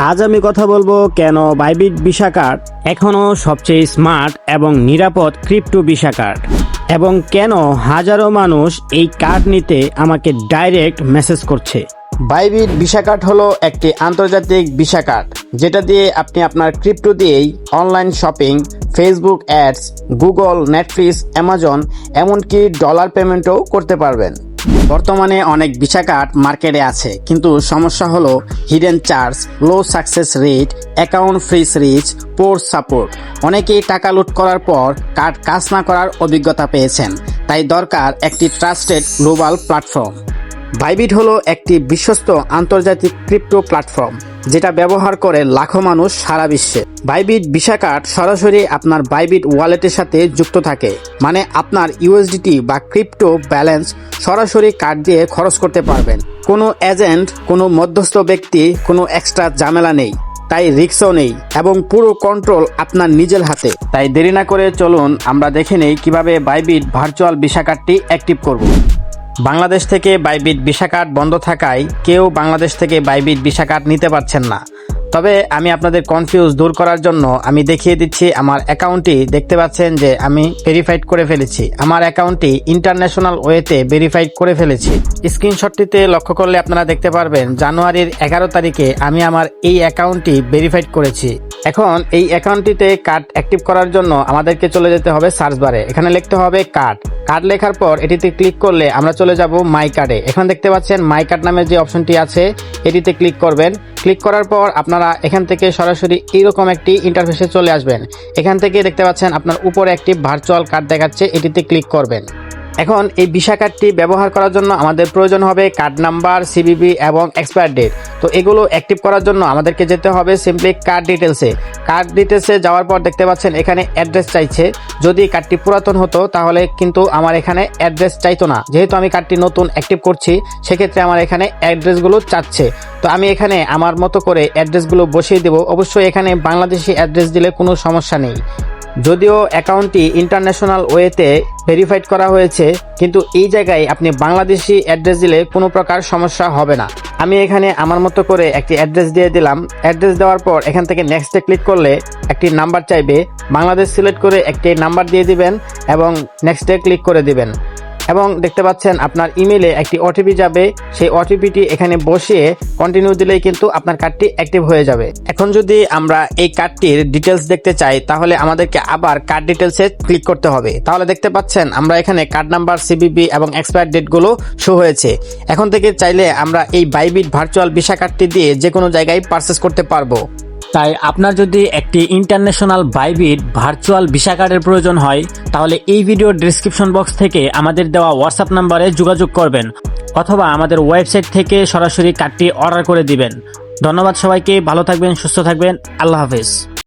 আজ আমি কথা বলবো কেন বাইবিট ভিসা কার্ড এখনো সবচেয়ে স্মার্ট এবং নিরাপদ ক্রিপ্টো ভিসা কার্ড, এবং কেন হাজারো মানুষ এই কার্ড নিতে আমাকে ডাইরেক্ট মেসেজ করছে। বাইবিট ভিসা কার্ড হলো একটি আন্তর্জাতিক ভিসা কার্ড, যেটা দিয়ে আপনি আপনার ক্রিপ্টো দিয়েই online shopping, Facebook ads, Google, Netflix, Amazon, এমনকি ডলার পেমেন্টও করতে পারবেন। বর্তমানে অনেক ভিসা কার্ড মার্কেটে আছে, কিন্তু সমস্যা হলো hidden charge, low success rate, account freeze reach, poor support. অনেকেই টাকা লুট করার পর কার্ড কাজ না করার অভিজ্ঞতা পেয়েছেন। তাই দরকার একটি ট্রাস্টেড গ্লোবাল প্ল্যাটফর্ম। বাইবিট হলো একটি বিশ্বস্ত আন্তর্জাতিক ক্রিপ্টো প্ল্যাটফর্ম, যেটা ব্যবহার করে লাখো মানুষ সারা বিশ্বে। বাইবিট ভিসা কার্ড সরাসরি আপনার বাইবিট ওয়ালেটের সাথে যুক্ত থাকে, মানে আপনার ইউএসডিটি বা ক্রিপ্টো ব্যালেন্স সরাসরি কার্ড দিয়ে খরচ করতে পারবেন। কোনো এজেন্ট, কোনো মধ্যস্থ ব্যক্তি, কোনো এক্সট্রা ঝামেলা নেই, তাই রিস্কও নেই, এবং পুরো কন্ট্রোল আপনার নিজের হাতে। তাই দেরি না করে চলুন আমরা দেখে নেই কিভাবে বাইবিট ভার্চুয়াল ভিসা কার্ডটি অ্যাক্টিভ করব। বাংলাদেশ থেকে বাইবিট ভিসা কার্ড বন্ধ থাকায় কেউ বাংলাদেশ থেকে বাইবিট ভিসা কার্ড নিতে পারছেন না। তবে আমি আপনাদের কনফিউজ দূর করার জন্য আমি দেখিয়ে দিচ্ছি আমার অ্যাকাউন্টটি। দেখতে পাচ্ছেন যে আমি ভেরিফাইড করে ফেলেছি। আমার অ্যাকাউন্টটি ইন্টারন্যাশনাল ওয়েতে ভেরিফাইড করে ফেলেছি। স্ক্রিনশটটিতে লক্ষ্য করলে আপনারা দেখতে পারবেন জানুয়ারির 11 তারিখে আমি আমার এই অ্যাকাউন্টটি ভেরিফাইড করেছি। এখন এই অ্যাকাউন্টটিতে কার্ড অ্যাক্টিভ করার জন্য আমাদেরকে চলে যেতে হবে সার্চ বারে। এখানে লিখতে হবে কার্ড। কার্ড লেখার পর এটিতে ক্লিক করলে আমরা চলে যাব মাই কার্ডে। এখানে দেখতে পাচ্ছেন মাই কার্ড নামের যে অপশনটি আছে, এটিতে ক্লিক করবেন। ক্লিক করার পর আপনারা এখান থেকে সরাসরি এইরকম একটি ইন্টারফেসে চলে আসবেন। এখান থেকে দেখতে পাচ্ছেন আপনার উপরে একটি ভার্চুয়াল কার্ড দেখাচ্ছে, এটিতে ক্লিক করবেন। এখন এই ভিসা কার্ডটি ব্যবহার করার জন্য আমাদের প্রয়োজন হবে কার্ড নাম্বার, সিবিবি এবং এক্সপায়ার ডেট। তো এগুলো অ্যাক্টিভ করার জন্য আমাদেরকে যেতে হবে সিম্পলি কার্ড ডিটেলসে। কার্ড ডিটেলসে যাওয়ার পর দেখতে পাচ্ছেন এখানে অ্যাড্রেস চাইছে। যদি কার্ডটি পুরাতন হতো তাহলে কিন্তু আমার এখানে অ্যাড্রেস চাইতো না। যেহেতু আমি কার্ডটি নতুন অ্যাক্টিভ করছি, সেক্ষেত্রে আমার এখানে অ্যাড্রেসগুলো চাচ্ছে। তো আমি এখানে আমার মতো করে অ্যাড্রেসগুলো বসিয়ে দেবো। অবশ্যই এখানে বাংলাদেশি অ্যাড্রেস দিলে কোনো সমস্যা নেই। যদিও অ্যাকাউন্টটি ইন্টারন্যাশনাল ওয়েতে ভেরিফাইড করা হয়েছে, কিন্তু এই জায়গায় আপনি বাংলাদেশি অ্যাড্রেস দিলে কোনো প্রকার সমস্যা হবে না। আমি এখানে আমার মতো করে একটি অ্যাড্রেস দিয়ে দিলাম। অ্যাড্রেস দেওয়ার পর এখান থেকে নেক্সটে ক্লিক করলে একটি নাম্বার চাইবে। বাংলাদেশ সিলেক্ট করে একটি নাম্বার দিয়ে দিবেন এবং নেক্সটে ক্লিক করে দিবেন। এবং দেখতে পাচ্ছেন আপনার ইমেলে একটি ওটিপি যাবে। সেই ওটিপিটি এখানে বসিয়ে কন্টিনিউ দিলেই কিন্তু আপনার কার্ডটি অ্যাক্টিভ হয়ে যাবে। এখন যদি আমরা এই কার্ডটির ডিটেলস দেখতে চাই, তাহলে আমাদেরকে আবার কার্ড ডিটেলসে ক্লিক করতে হবে। তাহলে দেখতে পাচ্ছেন আমরা এখানে কার্ড নাম্বার, সিবিবি এবং এক্সপায়ার ডেটগুলো শো হয়েছে। এখন থেকে চাইলে আমরা এই বাইবিট ভার্চুয়াল ভিসা কার্ডটি দিয়ে যে কোনো জায়গায় পারচেস করতে পারবো। তাই আপনার যদি একটি ইন্টারন্যাশনাল বাইবিট ভার্চুয়াল ভিসা কার্ডের প্রয়োজন হয়, তাহলে এই ভিডিওর ডেসক্রিপশন বক্স থেকে আমাদের দেওয়া হোয়াটসঅ্যাপ নাম্বারে যোগাযোগ করবেন, অথবা আমাদের ওয়েবসাইট থেকে সরাসরি কার্ডটি অর্ডার করে দিবেন। ধন্যবাদ সবাইকে। ভালো থাকবেন, সুস্থ থাকবেন। আল্লাহ হাফেজ।